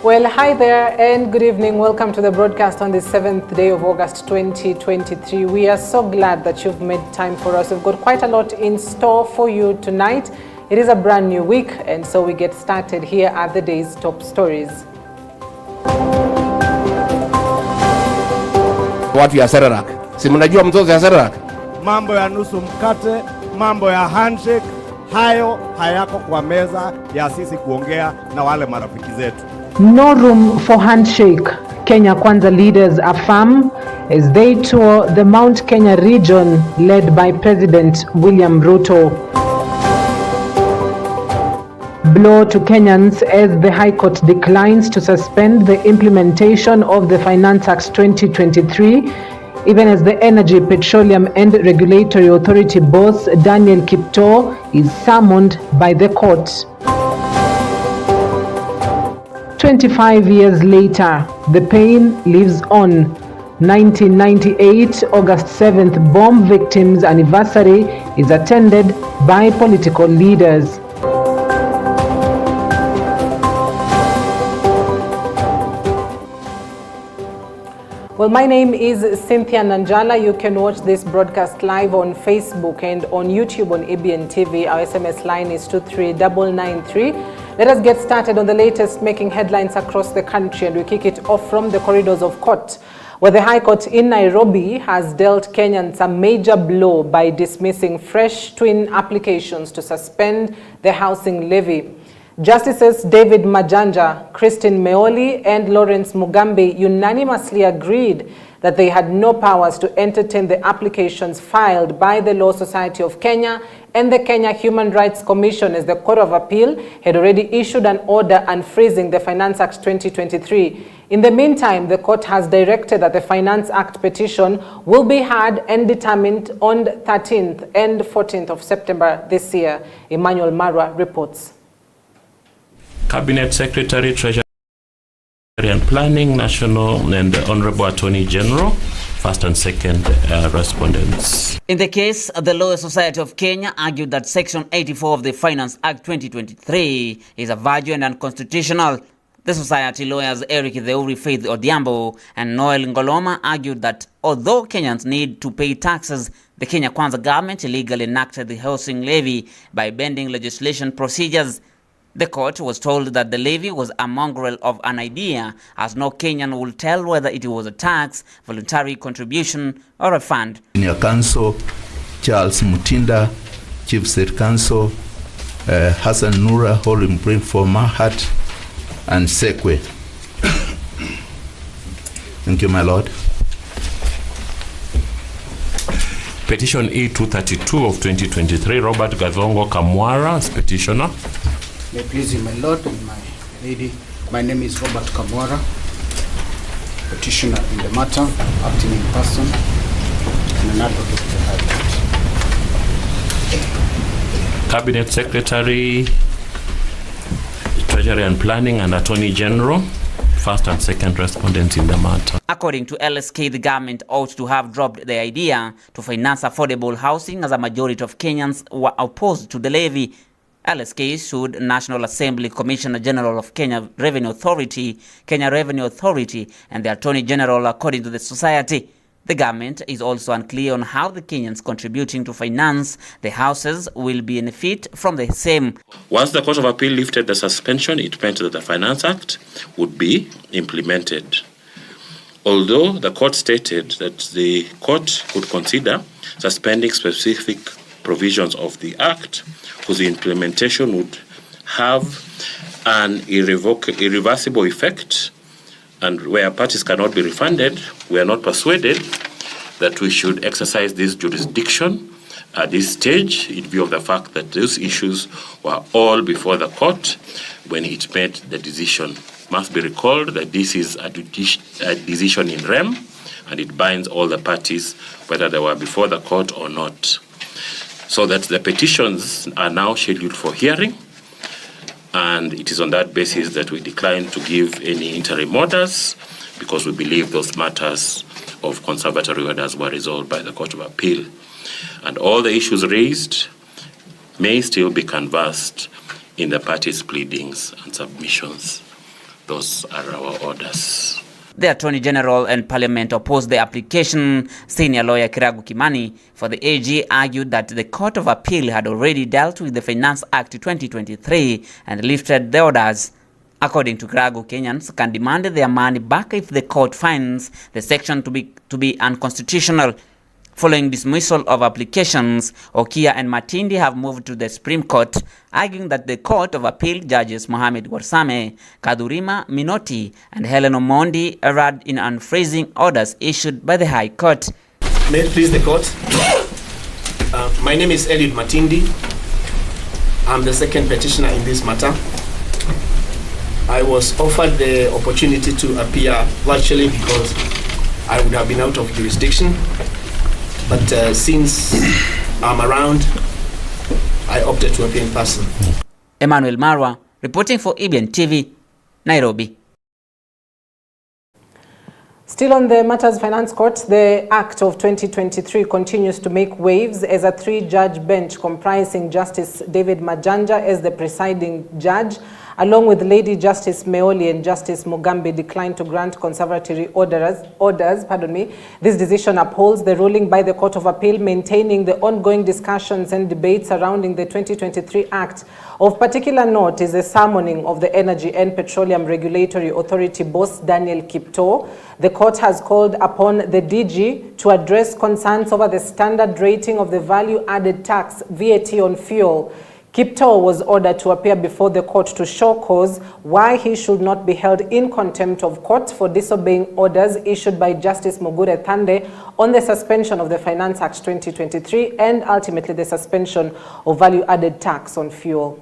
Well, hi there and good evening. Welcome to the broadcast on the 7th day of August 2023. We are so glad that you've made time for us. We've got quite a lot in store for you tonight. It is a brand new week, and so we get started. Here are the day's top stories. Watu ya Serarak. Si mnajua mzozo ya Serarak? Mambo ya nusu mkate, mambo ya handshake, hayo hayako kwa meza ya sisi kuongea na wale marafiki zetu. No room for handshake. Kenya Kwanza leaders affirm as they tour the Mount Kenya region led by President William Ruto. Blow to Kenyans as the High Court declines to suspend the implementation of the Finance Act 2023, even as the Energy, Petroleum and Regulatory Authority boss Daniel Kiptoo is summoned by the court. 25 years later, the pain lives on. 1998 August 7th bomb victims anniversary is attended by political leaders. Well, my name is Cynthia Nanjala. You can watch this broadcast live on Facebook and on YouTube on EBN TV. Our SMS line is 23993. Let us get started on the latest making headlines across the country, and we kick it off from the corridors of court, where the High Court in Nairobi has dealt Kenyans a major blow by dismissing fresh twin applications to suspend the housing levy. Justices David Majanja, Christine Meoli, and Lawrence Mugambi unanimously agreed that they had no powers to entertain the applications filed by the Law Society of Kenya and the Kenya Human Rights Commission, as the Court of Appeal had already issued an order unfreezing the Finance Act 2023. In the meantime, the court has directed that the Finance Act petition will be heard and determined on the 13th and 14th of September this year. Emmanuel Marwa reports. Cabinet Secretary, Treasury and Planning, National and the Honorable Attorney General, first and second respondents. In the case, the Law Society of Kenya argued that Section 84 of the Finance Act 2023 is a virgin and unconstitutional. The society lawyers Eric Theuri, Faith Odhiambo and Noel Ngoloma argued that although Kenyans need to pay taxes, the Kenya Kwanza government illegally enacted the housing levy by bending legislation procedures. The court was told that the levy was a mongrel of an idea, as no Kenyan will tell whether it was a tax, voluntary contribution, or a fund. Senior Counsel Charles Mutinda, Chief State Counsel Hassan Nura, holding brief for Mahat and Sekwe. Thank you, my Lord. Petition E232 of 2023, Robert Gavongo Kamwara as petitioner. May it please you, my Lord and my lady. My name is Robert Kamwara, petitioner in the matter, acting in person, and an advocate of the High Court. Cabinet Secretary, Treasury and Planning, and Attorney General, first and second respondents in the matter. According to LSK, the government ought to have dropped the idea to finance affordable housing, as a majority of Kenyans were opposed to the levy. LSK sued National Assembly Commissioner General of Kenya Revenue Authority, and the Attorney General, according to the society. The government is also unclear on how the Kenyans contributing to finance the houses will benefit from the same. Once the Court of Appeal lifted the suspension, it meant that the Finance Act would be implemented. Although the court stated that the court could consider suspending specific provisions of the Act, whose implementation would have an irreversible effect, and where parties cannot be refunded, we are not persuaded that we should exercise this jurisdiction at this stage, in view of the fact that those issues were all before the court when it made the decision. Must be recalled that this is a decision in rem, and it binds all the parties, whether they were before the court or not. So that the petitions are now scheduled for hearing, and it is on that basis that we decline to give any interim orders, because we believe those matters of conservatory orders were resolved by the Court of Appeal. And all the issues raised may still be canvassed in the parties' pleadings and submissions. Those are our orders. The Attorney General and Parliament opposed the application. Senior lawyer Kiragu Kimani for the AG argued that the Court of Appeal had already dealt with the Finance Act 2023 and lifted the orders. According to Kiragu, Kenyans can demand their money back if the court finds the section to be unconstitutional. Following dismissal of applications, Okia and Matindi have moved to the Supreme Court, arguing that the Court of Appeal judges Mohamed Warsame, Kadurima Minoti, and Helen Omondi erred in unphrasing orders issued by the High Court. May it please the court. My name is Eliud Matindi. I'm the second petitioner in this matter. I was offered the opportunity to appear virtually because I would have been out of jurisdiction. But since I'm around, I opted to appear in person. Emmanuel Marwa, reporting for EBN TV, Nairobi. Still on the Matters Finance Court, the Act of 2023 continues to make waves as a three-judge bench comprising Justice David Majanja as the presiding judge, along with Lady Justice Meoli and Justice Mugambi, declined to grant conservatory orders. This decision upholds the ruling by the Court of Appeal, maintaining the ongoing discussions and debates surrounding the 2023 Act. Of particular note is the summoning of the Energy and Petroleum Regulatory Authority boss Daniel Kipto. The court has called upon the DG to address concerns over the standard rating of the value-added tax VAT on fuel. Kipto was ordered to appear before the court to show cause why he should not be held in contempt of court for disobeying orders issued by Justice Mugure Thande on the suspension of the Finance Act 2023 and ultimately the suspension of value-added tax on fuel.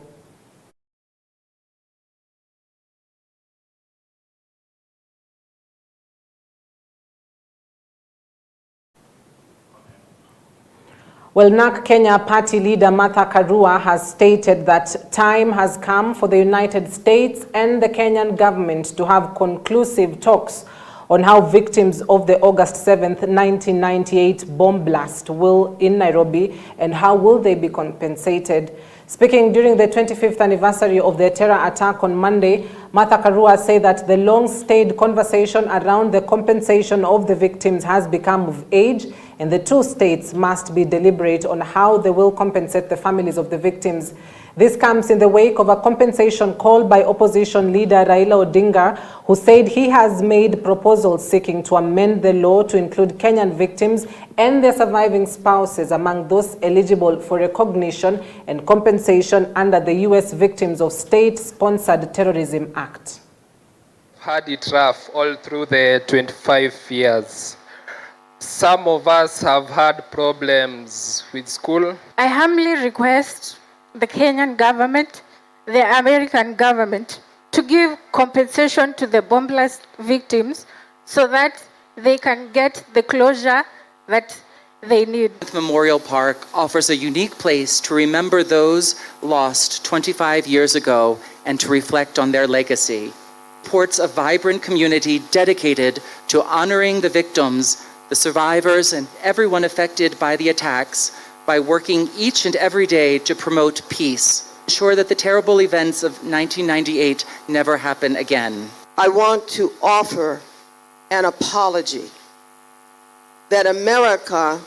Well, NARC Kenya party leader Martha Karua has stated that time has come for the United States and the Kenyan government to have conclusive talks on how victims of the August 7th, 1998 bomb blast will in Nairobi and how will they be compensated. Speaking during the 25th anniversary of the terror attack on Monday, Martha Karua said that the long-stayed conversation around the compensation of the victims has become of age, and the two states must be deliberate on how they will compensate the families of the victims. This comes in the wake of a compensation call by opposition leader Raila Odinga, who said he has made proposals seeking to amend the law to include Kenyan victims and their surviving spouses among those eligible for recognition and compensation under the U.S. Victims of State-Sponsored Terrorism Act. Had it rough all through the 25 years. Some of us have had problems with school. I humbly request the Kenyan government, the American government, to give compensation to the bomb blast victims so that they can get the closure that they need. Memorial Park offers a unique place to remember those lost 25 years ago and to reflect on their legacy. Supports a vibrant community dedicated to honoring the victims, the survivors, and everyone affected by the attacks by working each and every day to promote peace, ensure that the terrible events of 1998 never happen again. I want to offer an apology that America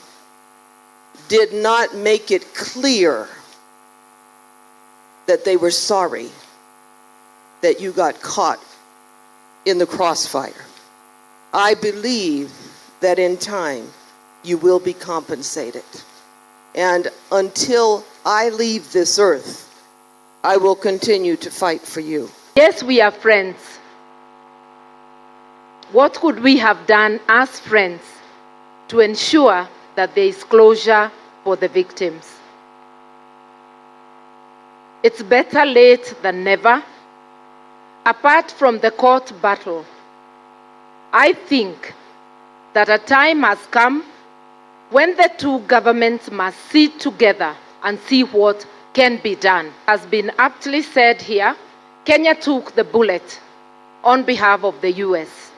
did not make it clear that they were sorry that you got caught in the crossfire. I believe that in time you will be compensated. And until I leave this earth, I will continue to fight for you. Yes, we are friends. What could we have done as friends to ensure that there is closure for the victims? It's better late than never. Apart from the court battle, I think that a time has come when the two governments must sit together and see what can be done. As been aptly said here, Kenya took the bullet on behalf of the US.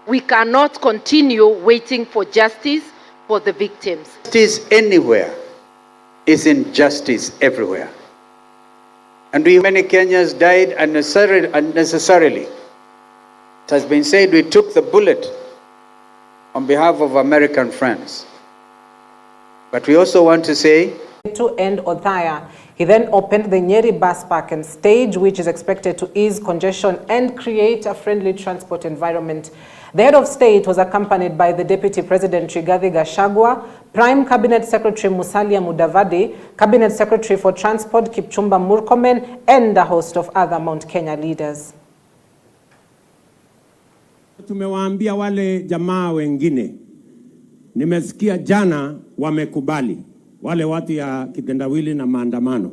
We cannot continue waiting for justice for the victims. Justice anywhere is injustice everywhere. And many Kenyans died unnecessarily It has been said we took the bullet on behalf of American friends. But we also want to say, to end Othaya, he then opened the Nyeri bus park and stage, which is expected to ease congestion and create a friendly transport environment. The head of state was accompanied by the Deputy President Rigathi Gachagua, Prime Cabinet Secretary Musalia Mudavadi, Cabinet Secretary for Transport Kipchumba Murkomen, and a host of other Mount Kenya leaders. Tumewaambia wale jamaa wengine, nimesikia jana wamekubali, wale watu ya kitendawili na maandamano,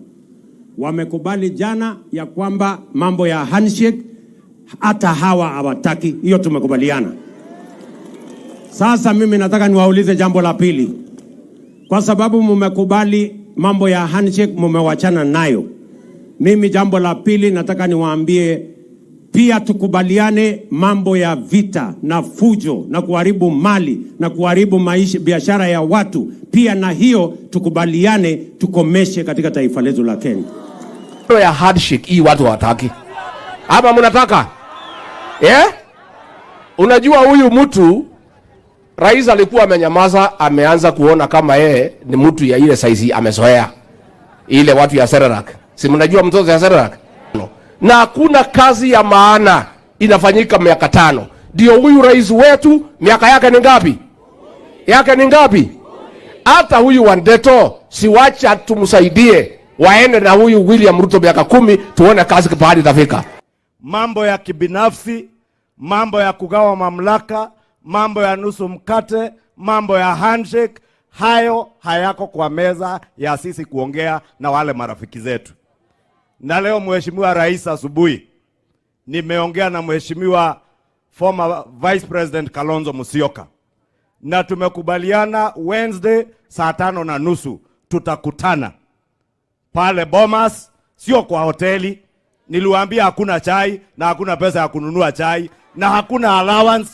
wamekubali jana ya kwamba mambo ya handshake hata hawa hawataki. Hiyo tumekubaliana. Sasa mimi nataka niwaulize jambo la pili. Kwa sababu mmekubali mambo ya handshake, mmewachana nayo. Mimi jambo la pili nataka niwaambie pia tukubaliane mambo ya vita na fujo na kuharibu mali na kuharibu maisha biashara ya watu. Pia na hiyo tukubaliane tukomeshe katika taifa letu la Kenya. Ya handshake hii watu wataki. Hapa mnataka? Unajua huyu mtu rais alikuwa amenyamaza, ameanza kuona kama yeye ni mtu ya ile saizi amezoea. Ile watu ya Serarak. Si mnajua mtoto ya Serarak? Na hakuna kazi ya maana inafanyika miaka 5. Ndio huyu rais wetu miaka yake ni ngapi? Yake ni ngapi? Hata huyu Wandeto siwacha tumsaidie waende na huyu William Ruto miaka 10 tuone kazi kipahali itafika. Mambo ya kibinafsi, mambo ya kugawa mamlaka, mambo ya nusu mkate, mambo ya handshake, hayo hayako kwa meza ya sisi kuongea na wale marafiki zetu. Na leo Mheshimiwa Rais asubuhi nimeongea na Mheshimiwa former Vice President Kalonzo Musyoka, na tumekubaliana Wednesday saa 5:30 tutakutana pale Bomas, sio kwa hoteli. Niliwaambia hakuna chai na hakuna pesa ya kununua chai na hakuna allowance.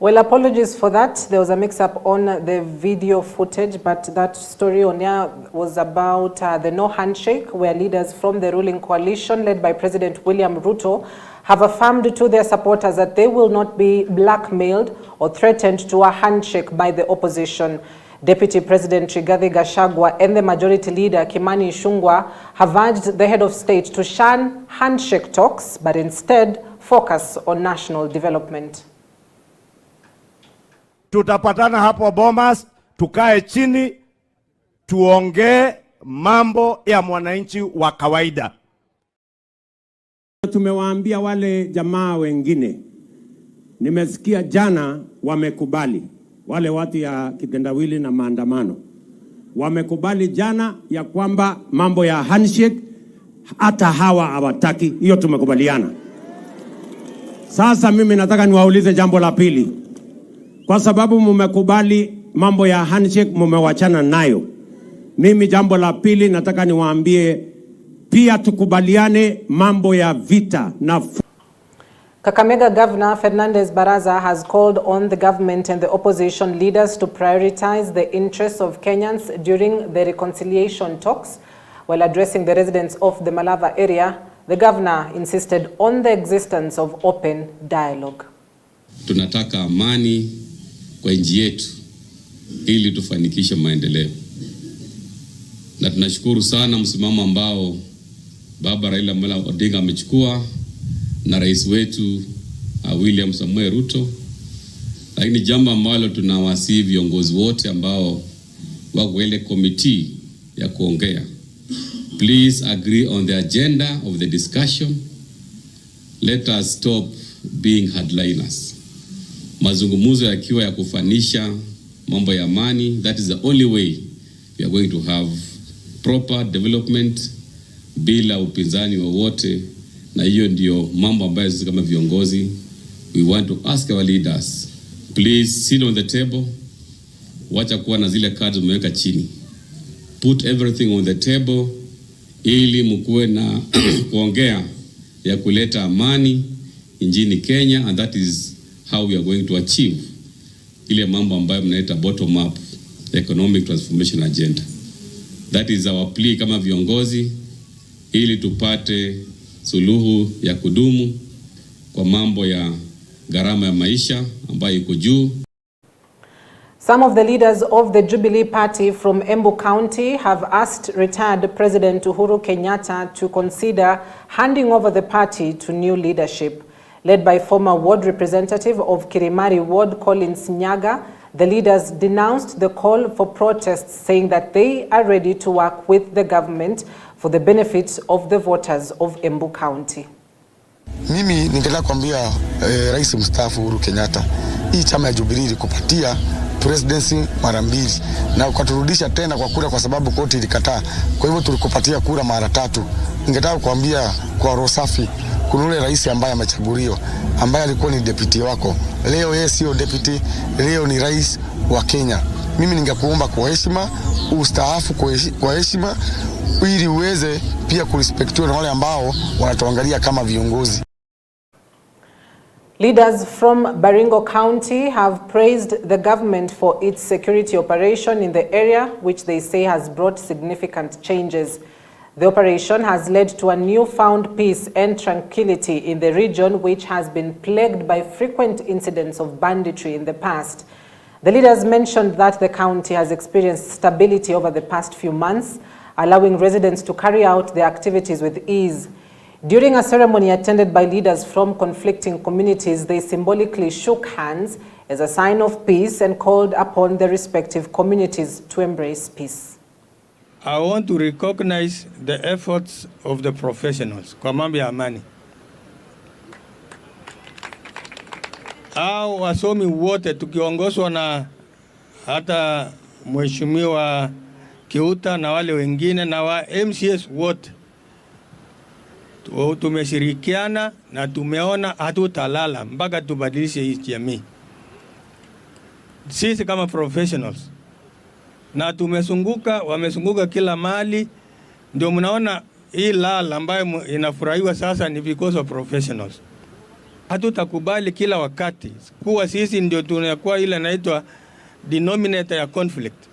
Well, apologies for that. There was a mix-up on the video footage, but that story on air was about the no handshake, where leaders from the ruling coalition led by President William Ruto have affirmed to their supporters that they will not be blackmailed or threatened to a handshake by the opposition. Deputy President Rigathi Gachagua and the majority leader Kimani Ichung'wah have urged the head of state to shun handshake talks, but instead focus on national development. Tutapatana hapo Bomas, tukae chini, tuongee mambo ya mwananchi wa kawaida. Tumewaambia wale jamaa wengine, nimesikia jana wamekubali, wale watu ya kitendawili na maandamano, wamekubali jana ya kwamba mambo ya handshake hata hawa hawataki. Hiyo tumekubaliana. Sasa mimi nataka niwaulize jambo la pili. Kwa sababu mmekubali mambo ya handshake, mmewachana nayo. Mimi jambo la pili nataka niwaambie pia tukubaliane mambo ya vita na Kakamega Governor Fernandez Baraza has called on the government and the opposition leaders to prioritize the interests of Kenyans during the reconciliation talks. While addressing the residents of the Malava area, the governor insisted on the existence of open dialogue. Tunataka amani kwa nchi yetu ili tufanikishe maendeleo. Na tunashukuru sana msimamo ambao Baba Raila Amolo Odinga amechukua na rais wetu William Samuel Ruto. Lakini jambo ambalo tunawasihi viongozi wote ambao wako ile committee ya kuongea, please agree on the agenda of the discussion. Let us stop being headliners. Mazungumzo yakiwa ya kufanisha mambo ya amani, that is the only way we are going to have proper development bila upinzani wowote. Na hiyo ndio mambo ambayo sisi kama viongozi we want to ask our leaders, please sit on the table. Wacha kuwa na zile cards umeweka chini, put everything on the table ili mkuwe na kuongea ya kuleta amani nchini Kenya, and that is how we are going to achieve ile mambo ambayo mnaita bottom up economic transformation agenda. That is our plea kama viongozi, ili tupate suluhu ya kudumu kwa kwa mambo ya gharama ya maisha ambayo iko juu. Some of the leaders of the Jubilee Party from Embu County have asked retired President Uhuru Kenyatta to consider handing over the party to new leadership. Led by former ward representative of Kirimari Ward, Collins Nyaga, the leaders denounced the call for protests, saying that they are ready to work with the government for the benefit of the voters of Embu County. Mimi ningetaka kuambia Rais mstaafu Uhuru Kenyatta, hii chama ya Jubilee ilikupatia presidency mara mbili na ukaturudisha tena kwa kura kwa sababu koti ilikataa. Kwa hivyo tulikupatia kura mara 3. Ningetaka kuambia kwa roho safi, kuna yule rais ambaye amechaguliwa ambaye alikuwa ni deputy wako. Leo yeye sio deputy, leo ni rais wa Kenya. Mimi ningekuomba kwa heshima ustaafu kwa heshima ili uweze pia kurespektiwa na wale ambao wanatuangalia kama viongozi. Leaders from Baringo County have praised the government for its security operation in the area, which they say has brought significant changes. The operation has led to a newfound peace and tranquility in the region, which has been plagued by frequent incidents of banditry in the past. The leaders mentioned that the county has experienced stability over the past few months, allowing residents to carry out their activities with ease. During a ceremony attended by leaders from conflicting communities, they symbolically shook hands as a sign of peace and called upon the respective communities to embrace peace. I want to recognize the efforts of the professionals kwa mambo ya amani. Hao wasomi wote tukiongozwa na hata Mheshimiwa Kiuta na wale wengine na wa MCS wote tumeshirikiana na tumeona hatutalala mpaka tubadilishe hii jamii. Sisi kama professionals na wamezunguka kila mali, ndio mnaona hii lala ambayo inafurahiwa sasa ni because of professionals. Hatutakubali kila wakati kuwa sisi ndio tunakuwa ile inaitwa denominator ya conflict.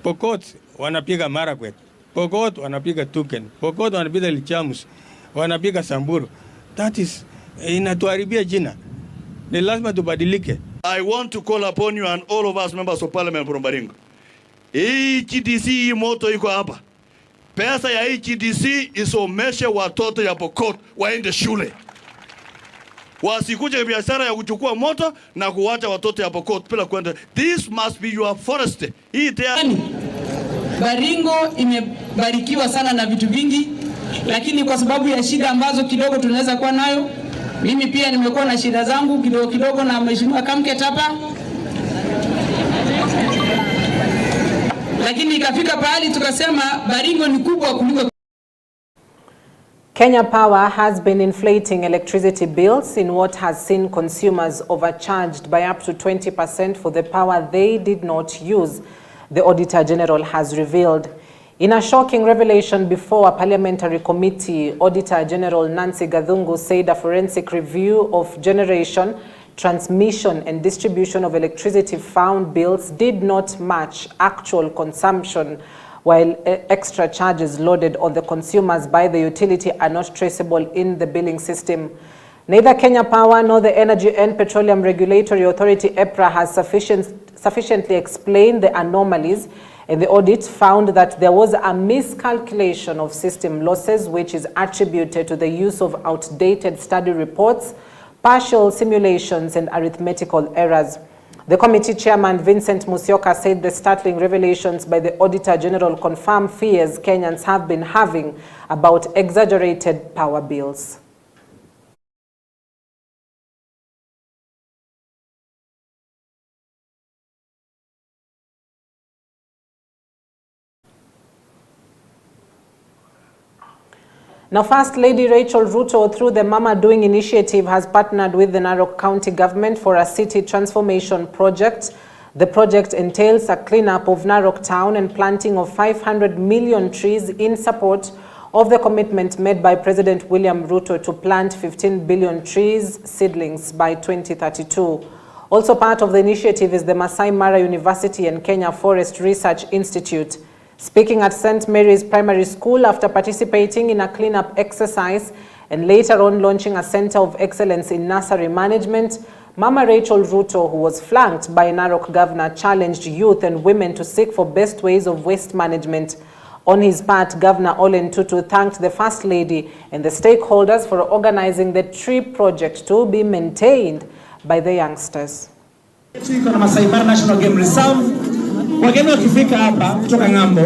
Pokot wanapiga Marakwet, Pokot wanapiga Tuken, Pokot wanapiga Lichamus, wanapiga Samburu. That is inatuharibia jina. Ni lazima tubadilike. I want to call upon you and all of us members of parliament from Baringo. HDC moto iko hapa. Pesa ya HDC isomeshe watoto ya Pokot waende shule. Wasikuje biashara ya kuchukua moto na kuwacha watoto ya Pokot bila kwenda. This must be your forest. Baringo imebarikiwa sana na vitu vingi, lakini kwa sababu ya shida ambazo kidogo tunaweza kuwa nayo, mimi pia nimekuwa na shida zangu kidogo na Mheshimiwa Kamket hapa. Lakini ikafika pahali tukasema Baringo ni kubwa kuliko. Kenya Power has been inflating electricity bills in what has seen consumers overcharged by up to 20% for the power they did not use, the Auditor General has revealed. In a shocking revelation before a parliamentary committee, Auditor General Nancy Gathungu said a forensic review of generation, transmission and distribution of electricity found bills did not match actual consumption, while extra charges loaded on the consumers by the utility are not traceable in the billing system. Neither Kenya Power nor the Energy and Petroleum Regulatory Authority EPRA has sufficiently explained the anomalies, and the audit found that there was a miscalculation of system losses, which is attributed to the use of outdated study reports, partial simulations and arithmetical errors. The committee chairman, Vincent Musyoka, said the startling revelations by the Auditor General confirm fears Kenyans have been having about exaggerated power bills. Now, First Lady Rachel Ruto, through the Mama Doing initiative, has partnered with the Narok County government for a city transformation project. The project entails a cleanup of Narok town and planting of 500 million trees in support of the commitment made by President William Ruto to plant 15 billion trees seedlings by 2032. Also part of the initiative is the Masai Mara University and Kenya Forest Research Institute. Speaking at St. Mary's Primary School after participating in a cleanup exercise, and later on launching a center of excellence in nursery management, Mama Rachel Ruto, who was flanked by Narok Governor, challenged youth and women to seek for best ways of waste management. On his part, Governor Ole Ntutu thanked the First Lady and the stakeholders for organizing the tree project to be maintained by the youngsters. Tuko na Masai Mara National Game Reserve. Wageni wakifika hapa kutoka ng'ambo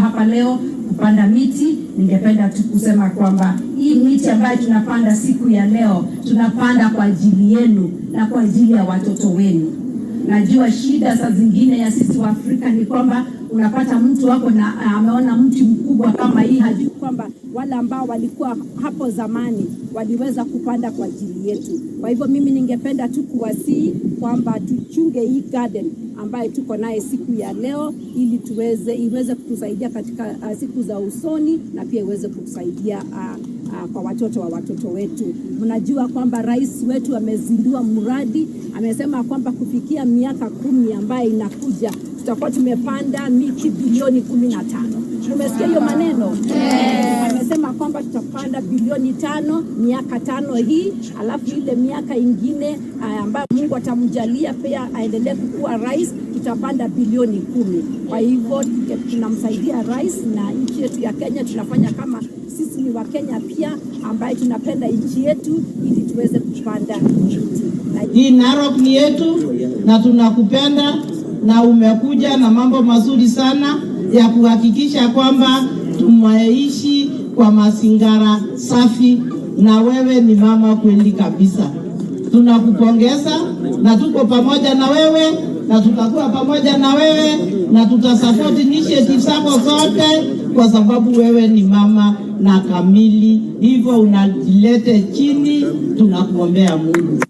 hapa leo kupanda miti, ningependa tu kusema kwamba hii miti ambayo tunapanda siku ya leo tunapanda kwa ajili yenu na kwa ajili ya watoto wenu. Najua shida saa zingine ya sisi wa Afrika ni kwamba unapata mtu wako na ameona mti mkubwa kama hii, hajui kwamba wale ambao walikuwa hapo zamani waliweza kupanda kwa ajili yetu. Kwa hivyo mimi ningependa tu kuwasihi kwamba tuchunge hii garden ambayo tuko naye siku ya leo, ili iweze kutusaidia katika siku za usoni, na pia iweze kutusaidia kwa watoto wa watoto wetu. Mnajua kwamba rais wetu amezindua mradi, amesema kwamba kufikia miaka 10 ambayo inakuja tutakuwa tumepanda miti bilioni 15. Umesikia hiyo maneno? Amesema kwamba tutapanda bilioni 5 miaka 5 hii, alafu ile miaka ingine ambayo Mungu atamjalia pia aendelee kukua rais, tutapanda bilioni 10. Kwa hivyo tunamsaidia rais, na nchi yetu ya Kenya tunafanya kama sisi ni wa Kenya pia ambaye tunapenda nchi yetu, ili tuweze kupanda miti. Hii Narok ni yetu na tunakupenda, na umekuja na mambo mazuri sana ya kuhakikisha kwamba tumaishi kwa mazingira safi, na wewe ni mama kweli kabisa. Tunakupongeza na tuko pamoja na wewe, na tutakuwa pamoja na wewe, na tutasupport initiative zako zote, kwa sababu wewe ni mama na kamili. Hivyo unajilete chini, tunakuombea Mungu.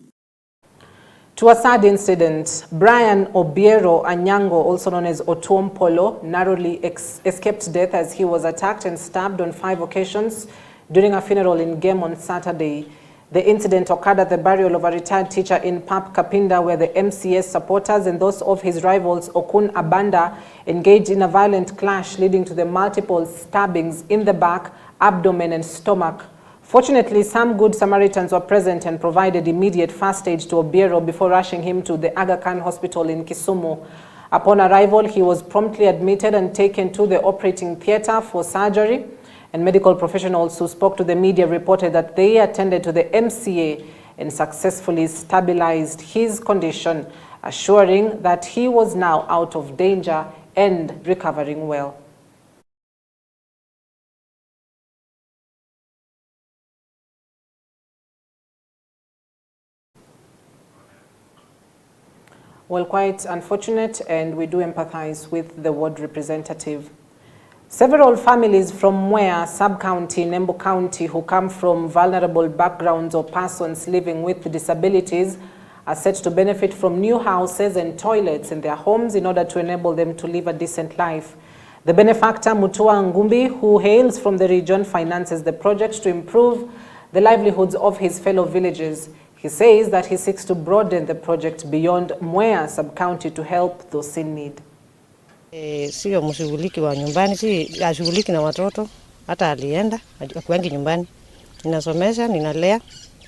To a sad incident, Brian Obiero Anyango, also known as Otuompolo, narrowly escaped death as he was attacked and stabbed on 5 occasions during a funeral in Gem on Saturday. The incident occurred at the burial of a retired teacher in Pap Kapinda, where the MCS supporters and those of his rivals Okun Abanda engaged in a violent clash, leading to the multiple stabbings in the back, abdomen and stomach. Fortunately, some good Samaritans were present and provided immediate first aid to Obiero before rushing him to the Aga Khan Hospital in Kisumu. Upon arrival, he was promptly admitted and taken to the operating theater for surgery. And medical professionals who spoke to the media reported that they attended to the MCA and successfully stabilized his condition, assuring that he was now out of danger and recovering well. Well, quite unfortunate, and we do empathize with the ward representative. Several families from Mwea sub-county, Nembo County, who come from vulnerable backgrounds or persons living with disabilities are set to benefit from new houses and toilets in their homes in order to enable them to live a decent life. The benefactor, Mutua Ngumbi, who hails from the region, finances the project to improve the livelihoods of his fellow villagers. He says that he seeks to broaden the project beyond Mwea sub-county to help those in need. Sio mshughuliki wa nyumbani, si ashughuliki na watoto, hata alienda akuangi nyumbani. Ninasomesha, ninalea,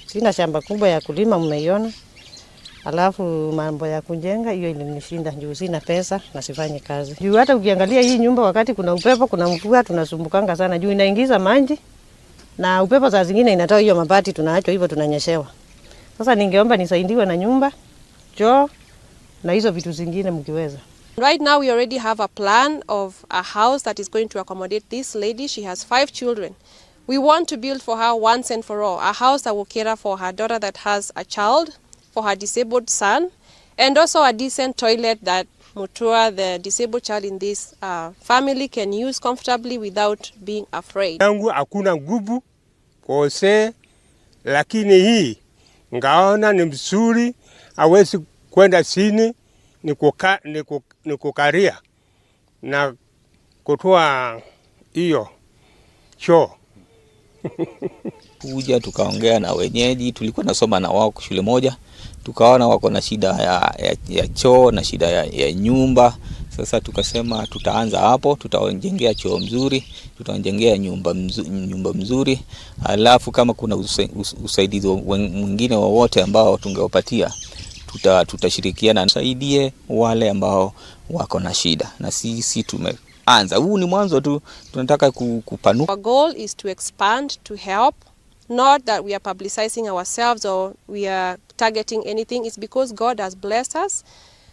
sina shamba kubwa ya kulima, mmeiona. Alafu mambo ya kujenga hiyo ilinishinda, juu sina pesa na sifanyi kazi. Juu hata ukiangalia hii nyumba, wakati kuna upepo, kuna mvua, tunasumbukanga sana juu inaingiza maji, na upepo saa zingine inatoa hiyo mabati, tunaachwa hivyo tunanyeshewa. Sasa ningeomba nisaidiwe na nyumba, choo na hizo vitu zingine mkiweza. Right now we already have a plan of a house that is going to accommodate this lady. She has 5 children. We want to build for her once and for all a house that will cater for her daughter that has a child, for her disabled son, and also a decent toilet that Mutua, the disabled child in this family, can use comfortably without being afraid. Yangu hakuna nguvu kose, lakini hii ngaona ni mzuri, hawezi kwenda chini, ni kukaria na kutoa hiyo choo. Kuja tukaongea na wenyeji, tulikuwa nasoma na wao shule moja, tukaona wako na shida ya choo na shida ya nyumba. Sasa tukasema tutaanza hapo, tutawajengea choo mzuri, tutawajengea nyumba mzuri, alafu kama kuna usaidizi mwingine wowote ambao tungewapatia, tutashirikiana tusaidie wale ambao wako na shida. Na sisi tumeanza, huu ni mwanzo tu, tunataka kupanuka. Our goal is to expand, to help, not that we are publicizing ourselves or we are targeting anything. It's because God has blessed us.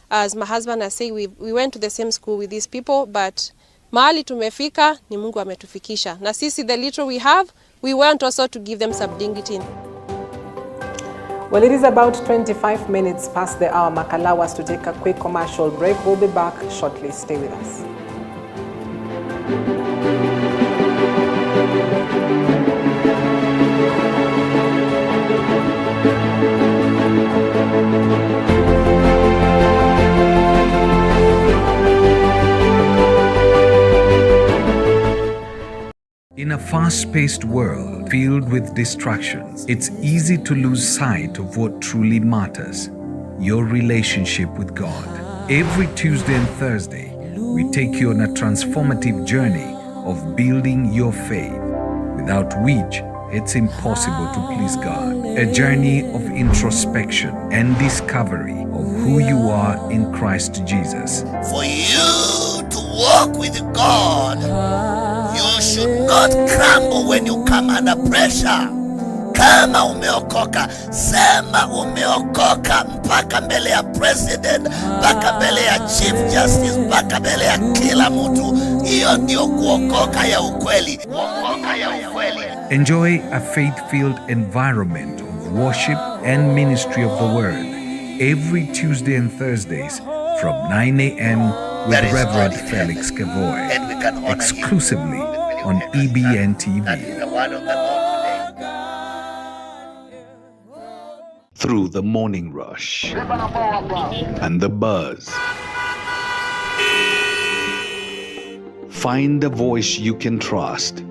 As my husband has said, we went to the same school with these people, but mahali tumefika ni Mungu ametufikisha. Na sisi the little we have, we want also to give them some dignity. Well, it is about 25 minutes past the hour. Mark, allow us to take a quick commercial break. We'll be back shortly. Stay with us. In a fast-paced world filled with distractions, it's easy to lose sight of what truly matters: your relationship with God. Every Tuesday and Thursday, we take you on a transformative journey of building your faith, without which it's impossible to please God. A journey of introspection and discovery of who you are in Christ Jesus. For you to walk with God, you should not crumble when you come under pressure. Kama umeokoka, sema umeokoka mpaka mbele ya president, mpaka mbele ya chief justice, mpaka mbele ya kila mtu. Hiyo ndio kuokoka ya ukweli. Kuokoka ya ukweli. Enjoy a faith-filled environment of worship and ministry of the word every Tuesday and Thursdays from 9 a.m. with Reverend Felix Kevoy, exclusively on EBN TV. Through the morning rush and the buzz, find a voice you can trust,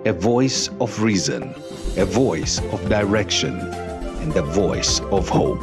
a voice of reason, a voice of direction, and a voice of hope.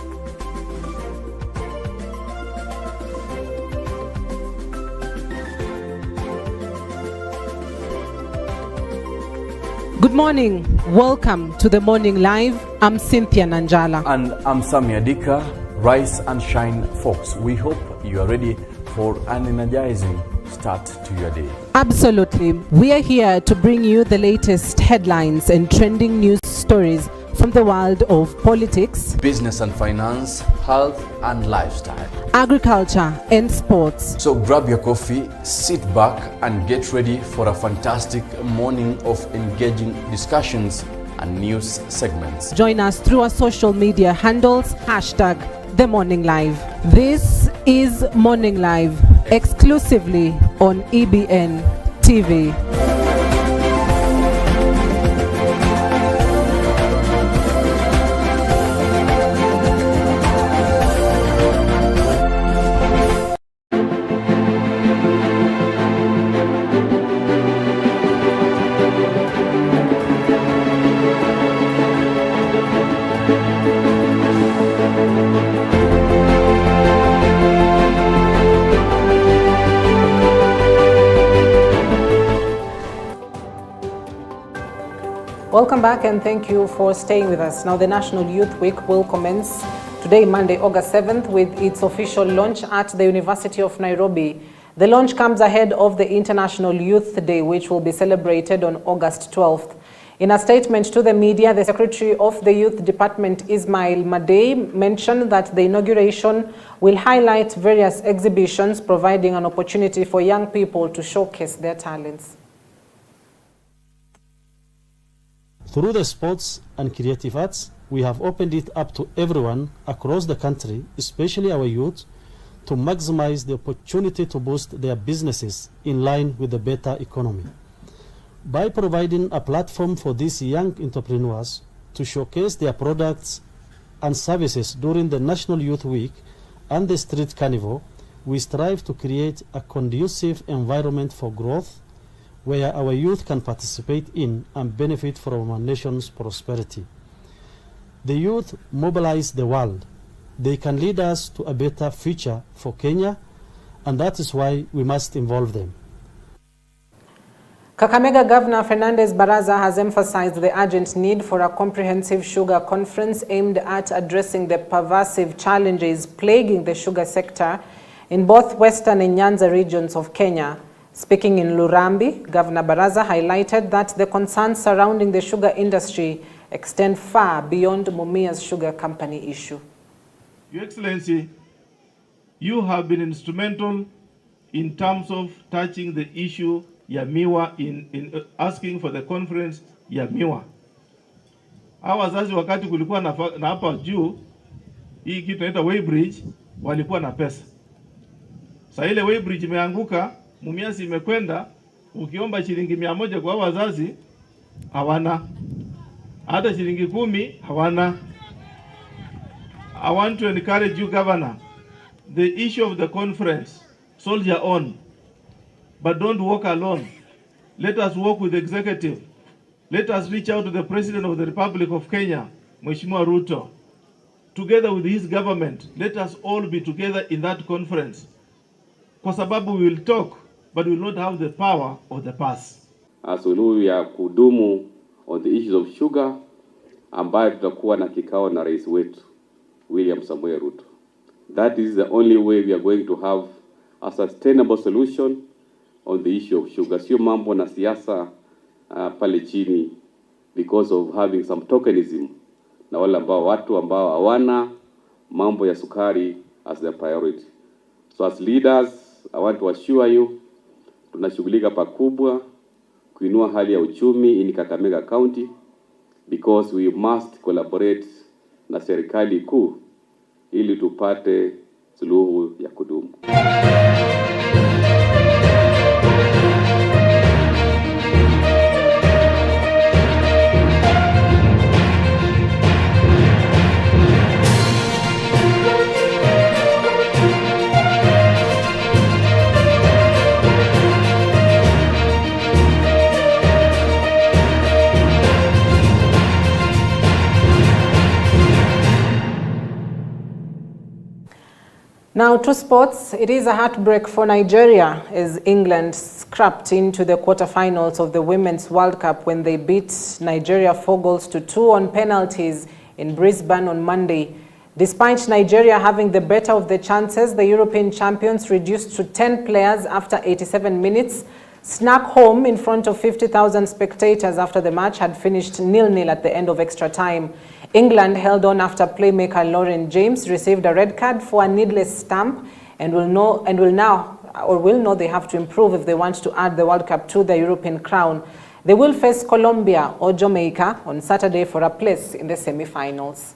Good morning. Welcome to the Morning Live. I'm Cynthia Nanjala. And I'm Sammy Adika. Rise and shine, folks. We hope you are ready for an energizing start to your day. Absolutely. We are here to bring you the latest headlines and trending news stories from the world of politics, business and finance, health and lifestyle, agriculture and sports. So grab your coffee, sit back and get ready for a fantastic morning of engaging discussions and news segments. Join us through our social media handles, #The Morning Live. This is Morning Live, exclusively on EBN TV. Welcome back and thank you for staying with us. Now, the National Youth Week will commence today, Monday, August 7th, with its official launch at the University of Nairobi. The launch comes ahead of the International Youth Day, which will be celebrated on August 12th. In a statement to the media, the Secretary of the Youth Department, Ismail Madey, mentioned that the inauguration will highlight various exhibitions, providing an opportunity for young people to showcase their talents. Through the sports and creative arts, we have opened it up to everyone across the country, especially our youth, to maximize the opportunity to boost their businesses in line with the better economy. By providing a platform for these young entrepreneurs to showcase their products and services during the National Youth Week and the Street Carnival, we strive to create a conducive environment for growth where our youth can participate in and benefit from our nation's prosperity. The youth mobilize the world. They can lead us to a better future for Kenya and that is why we must involve them. Kakamega Governor Fernandez Baraza has emphasized the urgent need for a comprehensive sugar conference aimed at addressing the pervasive challenges plaguing the sugar sector in both Western and Nyanza regions of Kenya. Speaking in Lurambi, Governor Baraza highlighted that the concerns surrounding the sugar industry extend far beyond Mumia's Sugar Company issue. Your Excellency, you have been instrumental in terms of touching the issue ya miwa in asking for the conference ya miwa. Hawa wazazi wakati kulikuwa na hapa juu hii kitu inaitwa Weybridge walikuwa na pesa. Sasa ile Weybridge imeanguka, Mumias imekwenda, ukiomba shilingi 100 kwa wazazi hawana. Hata shilingi 10 hawana. I want to encourage you, Governor, the issue of the conference, solve your own. But don't walk alone. Let us work with the executive. Let us reach out to the President of the Republic of Kenya, Mheshimiwa Ruto. Together with his government, let us all be together in that conference. Kwa sababu we will talk, but we will not have the power of the past. Suluhu ya kudumu on the issues of sugar, ambayo tutakuwa na kikao na rais wetu, William Samoei Ruto. That is the only way we are going to have a sustainable solution on the issue of sugar. Sio mambo na siasa pale chini because of having some tokenism na wale ambao watu ambao hawana mambo ya sukari as their priority. So as leaders, I want to assure you, tunashughulika pakubwa kuinua hali ya uchumi in Kakamega County because we must collaborate na serikali kuu ili tupate suluhu ya kudumu. Now to sports. It is a heartbreak for Nigeria as England scrapped into the quarterfinals of the Women's World Cup when they beat Nigeria 4-2 on penalties in Brisbane on Monday. Despite Nigeria having the better of the chances, the European champions reduced to 10 players after 87 minutes, snuck home in front of 50,000 spectators after the match had finished 0-0 at the end of extra time. England held on after playmaker Lauren James received a red card for a needless stamp and will know they have to improve if they want to add the World Cup to the European crown. They will face Colombia or Jamaica on Saturday for a place in the semi-finals.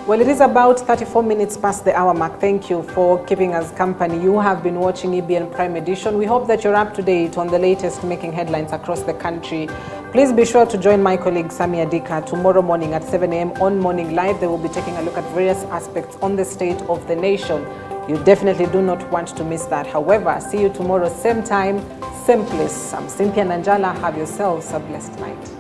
Well, it is about 34 minutes past the hour mark. Thank you for keeping us company. You have been watching EBN Prime Edition. We hope that you're up to date on the latest making headlines across the country. Please be sure to join my colleague Sami Adika tomorrow morning at 7 a.m. on Morning Live. They will be taking a look at various aspects on the state of the nation. You definitely do not want to miss that. However, see you tomorrow, same time, same place. I'm Cynthia Nanjala. Have yourselves a blessed night.